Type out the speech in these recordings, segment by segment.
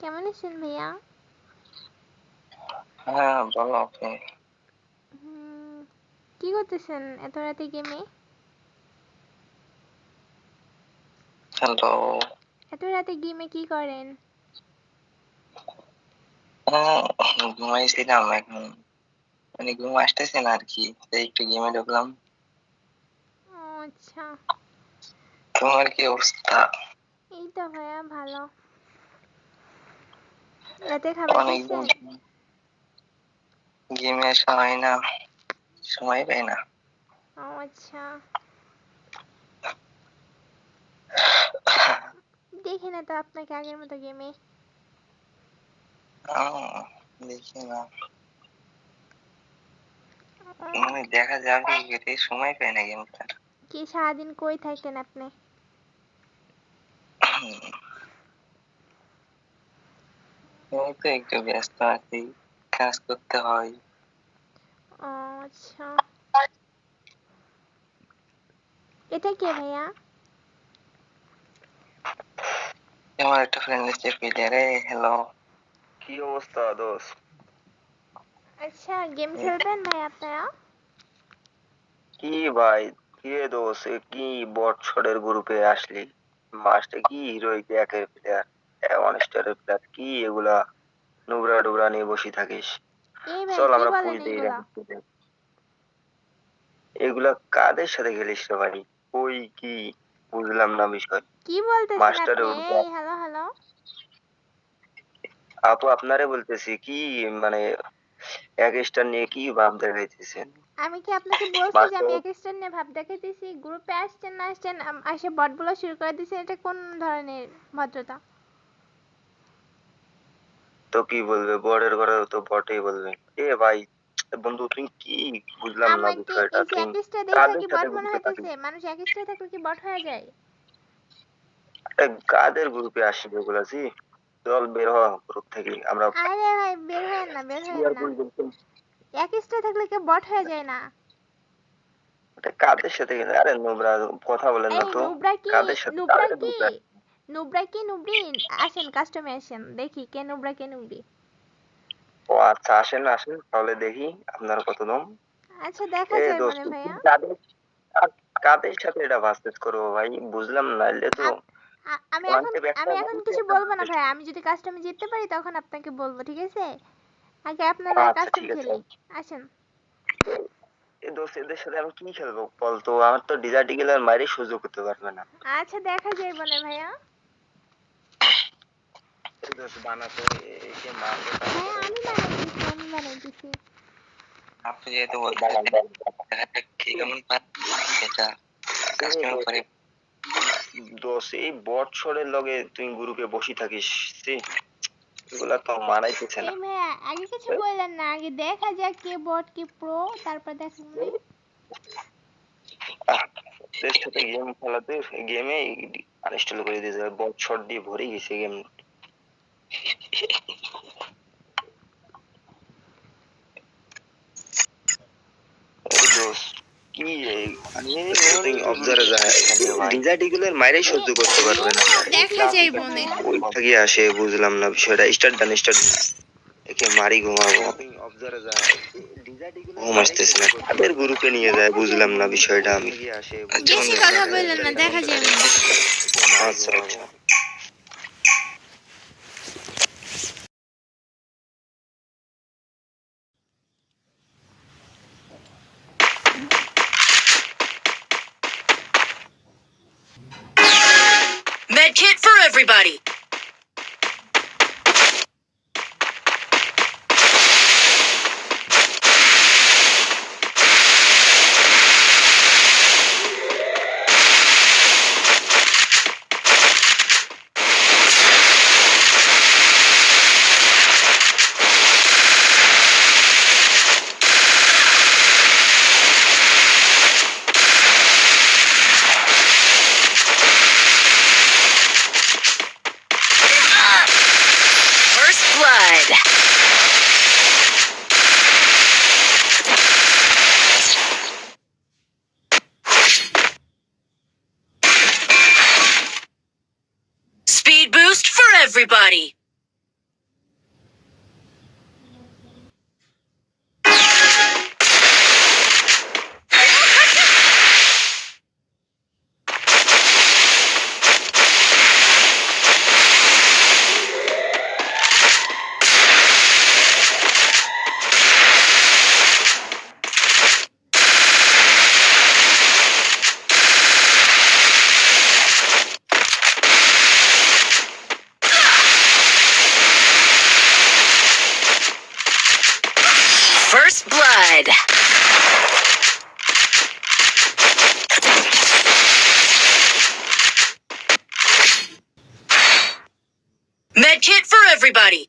কেমন আছেন ভাইয়া? হ্যাঁ, বলো আপনি। কি করতেছেন এত রাতে গেমে? হ্যালো। এত রাতে গেমে কি করেন? ঘুমাইছিলাম এখন, মানে ঘুম আসতেছে না আর কি, তাই একটু গেমে ঢুকলাম। ও আচ্ছা। তোমার কি অবস্থা? এই তো ভাইয়া ভালো। রাতে খাবার অনেকদিন খাইছেন? গেমে আসা হয় না, সময় পাই না। ও আচ্ছা। দেখি না তো আপনাকে আগের মতো গেমে। দেখি না, মানে দেখা যাবে, এটাই সময় পাই না গেম খেলার। কি সারাদিন কই থাকেন আপনি? এই তো একটু ব্যস্ত আছি, কাজ করতে হয়। ও আচ্ছা। এটা কে ভাইয়া? আমার একটা ফ্রেন্ড এসে প্লেয়ারে। হ্যালো। কি অবস্থা দোস্ত? আচ্ছা, গেম খেলবেন ভাই আপনারা? কি ভাই, কি রে দোস্ত, কি বট শটের গ্রুপে আসলি? মাস্টে কি হিরোইক একের প্লেয়ার, ওয়ান স্টারের প্লেয়ার, কি এগুলা নুবরা ডুবরা নিয়ে বসে থাকিস? এই ভাই চল কি আমরা বলেন পুশ দিই রে। এইগুলা? এগুলা কাদের সাথে খেলিস রে ভাই? ওই কি, বুঝলাম না বিষয়। কি বলতেছেন মাস্টারের আপনি? উপরে এই হ্যালো হ্যালো। আপু আপনারে বলতেছি, কি মানে এক স্টার নিয়ে কি ভাব দেখাইতেছেন? আমি কি আপনাকে বলছি যে মাস্টার আমি এক স্টার নিয়ে ভাব দেখাইতেছি? গ্রুপে আসছেন না আসছেন এসে বট বলা শুরু করে দিয়েছেন, এটা কোন ধরনের ভদ্রতা? তো কি বলবে, বটের ঘরে তো বটেই বলবে। এ ভাই বন্ধু, তুই কি, বুঝলাম না আমাকে বিষয়টা, এই যে তুই এক স্টার দেখা কাদের কি সাথে বট মনে গ্রুপে থাকিস? হইতেছে? মানুষ এক স্টার থাকলে কি বট হয়ে যায়? কাদের গ্রুপে আসবে এগুলা জি? চল বের হ গ্রুপ থেকে, আমরা আরে ভাই বের হয়েন না, বের হয়েন ক্লিয়ার না। করে বলতাম। এক স্টার থাকলে কি বট হয়ে যায় না? এটা কাদের সাথে গেলে, আরে নোবরা কথা বলেন না এই তো। নুবরা কি? কাদের সাথে, নুবরা কাদের কি? গ্রুপে? নুবরা কি নুবরি? আসেন কাস্টমে আসেন, দেখি কে নুবরা কে নুবরি। ও আচ্ছা, আসেন আসেন তাহলে দেখি আপনার কত দম। আচ্ছা দেখা এ যায় দোস্ত, মনে তুই ভাইয়া। কাদের সাথে এটা ভার্সেস করবো ভাই, বুঝলাম না, এলে তো আমি ওয়ান এখন টেপ একটা আমি এখন মানুষই কিছু একটা বলবো না ভার্সেস ভাই, করবো। আমি যদি কাস্টমে জিততে পারি তখন আপনাকে বলবো, ঠিক আছে? আগে আপনারা আচ্ছা কাস্টম ঠিক আছে। খেলি। আসেন। এ দোস্ত, এদের সাথে আমি কি খেলবো বলতো? আমার তো ডিজার্ট ইগলের মাইরে সহ্য করতে পারবে না। আচ্ছা দেখা যায় বনে ভাইয়া। এই দোস্ত বানাতো, একে মারবো ভাইয়া তারপরে। আমি বানাইতেছি, আমি বানাইতেছি। আপনি যেহেতু বানান বলতেছেন, বানান। দেখা যাক কে কেমন পারে এটা কাস্টমার করে। দোস্ত এই বট শটের লগে তুই গ্রুপে বসে থাকিস, ছি, এগুলা তো মানাইতেছে না। এই ভাইয়া আগে কিছু বললেন না, আগে দেখা যাক কে বট কে প্রো, তারপর দেখা যাবে। এর সাথে গেম খেলাতে, গেমে আনইনস্টল করে দিয়েছে, বট শট দিয়ে ভরে গেছে গেম। এই দোস্ত, কি তুই অবজারে যায়, ডিজার্ট ইগলের মাইরে সহ্য করতে পারবে না। দেখা যায় বনে। ওই থেকে আসে, বুঝলাম না বিষয়টা। স্টার্ট ডান, স্টার্ট একে মারি ঘুমাবো। ঘুম আসতেছে না, কাদের গ্রুপে নিয়ে যায় বুঝলাম না বিষয়টা আমি। আচ্ছা বেশি বন্ধু, কথা বললেন না, দেখা যায় বনে। আচ্ছা আচ্ছা। Med kit for everybody. First blood. Speed boost for everybody. blood. Medkit for everybody.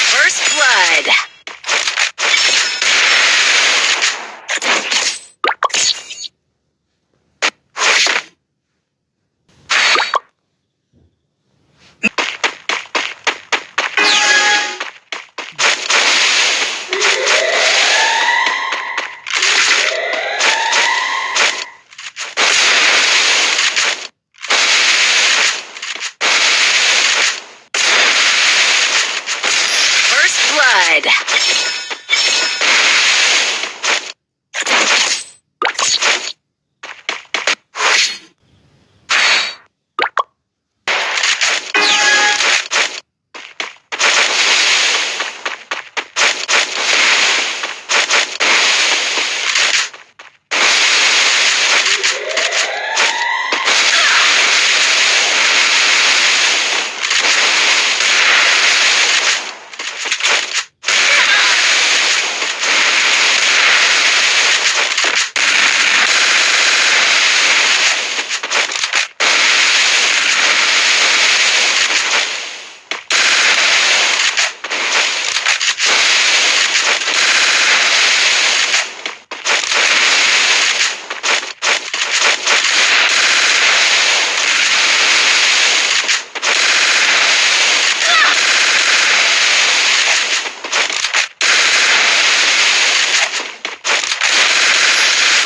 First blood. First blood.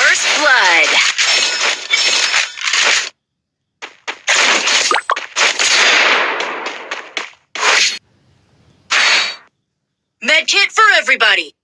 First blood. Medkit for everybody.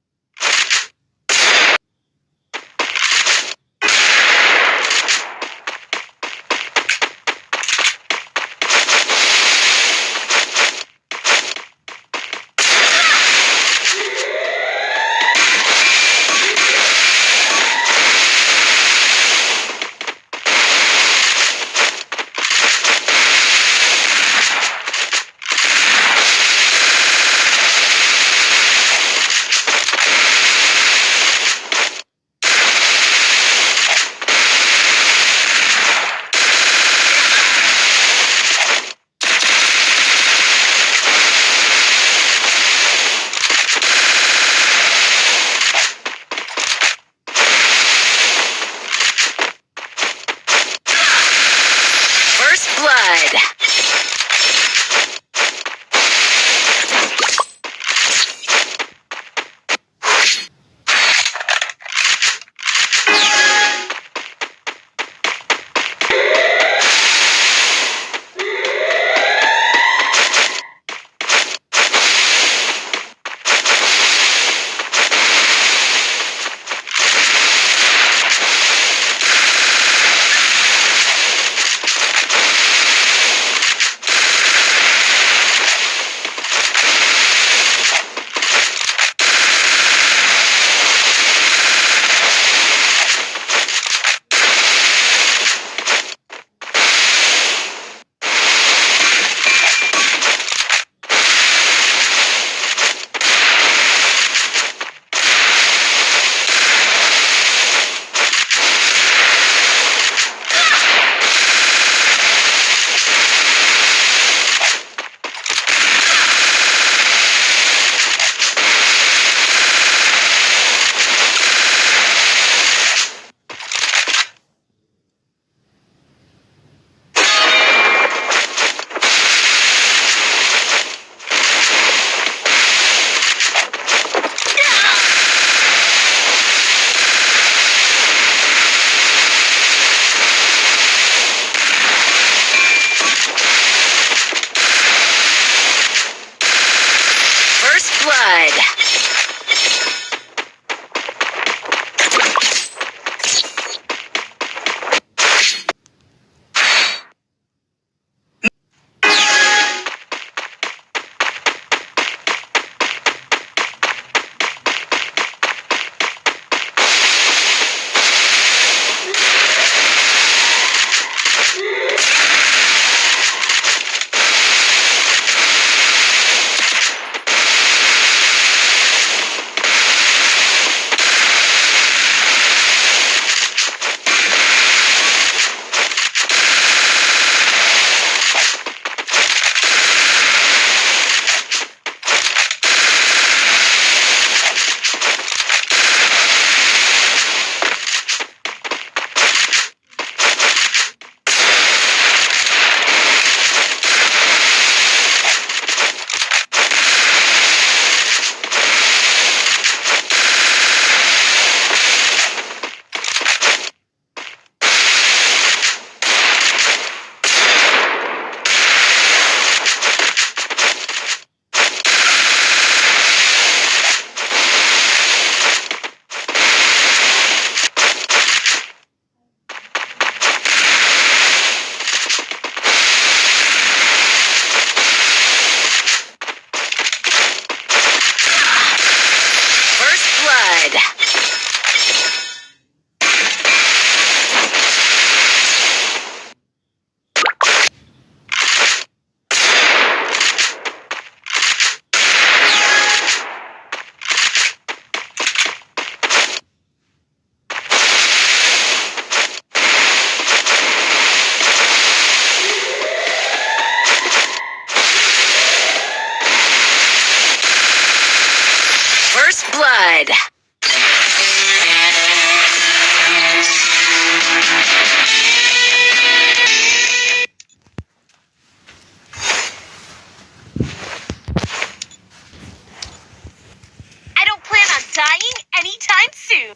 anytime soon.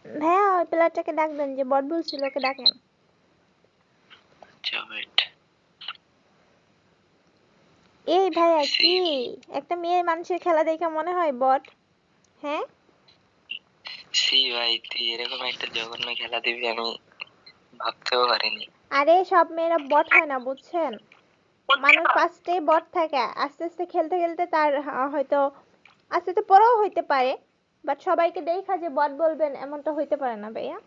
ভাইয়া ওই প্লেয়ারটাকে ডাক দেন, যে বট বলছিল ওকে ডাকেন। আচ্ছা ওয়েট। এই ভাইয়া কি একটা মেয়ে মানুষের খেলা দেখে মনে হয় বট? হ্যাঁ সি ভাই, তুই এরকম একটা জঘন্য খেলা দিবি আমি ভাবতেও পারিনি। আরে সব মেয়েরা বট হয় না বুঝছেন, মানুষ ফার্স্টে বট থাকে, আস্তে আস্তে খেলতে খেলতে তার হয়তো আস্তে আস্তে পরেও হইতে পারে, বাট সবাইকে দেখা যে বট বলবেন এমনটা হইতে পারে না ভাইয়া।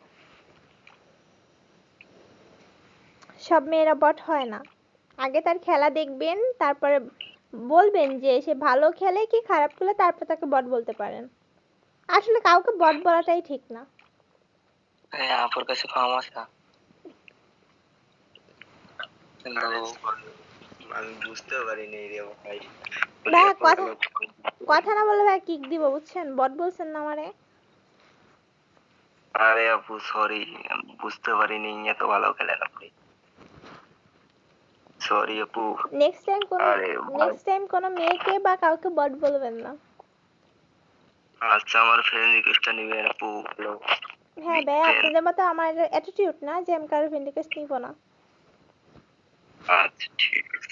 সব মেয়েরা বট হয় না, আগে তার খেলা দেখবেন, তারপরে বলবেন যে সে ভালো খেলে কি খারাপ খেলে, তারপর তাকে বট বলতে পারেন। আসলে কাউকে বট বলাটাই ঠিক না। হ্যাঁ, আপুর কাছে ক্ষমা। কিন্তু আমি বুঝতে পারিনি রে ভাই। ভাইয়া কথা না বলে ভাইয়া কিক দিব বুঝছেন, বট বলছেন না আমারে। আরে আপু সরি, বুঝতে পারিনি এত ভালো খেলেন আপনি। সরি আপু। নেক্সট টাইম কোন আরে ভাই, নেক্সট টাইম কোন মেয়েকে বা কাউকে বট বলবেন না। আচ্ছা আমার ফ্রেন্ড রিকোয়েস্টটা নিবেন আপু। হ্যালো, হ্যাঁ ভাইয়া, আপনাদের মতো আমার অ্যাটিটিউড না যে আমি কারোর ফ্রেন্ড রিকোয়েস্ট নিব না। আচ্ছা ঠিক আছে।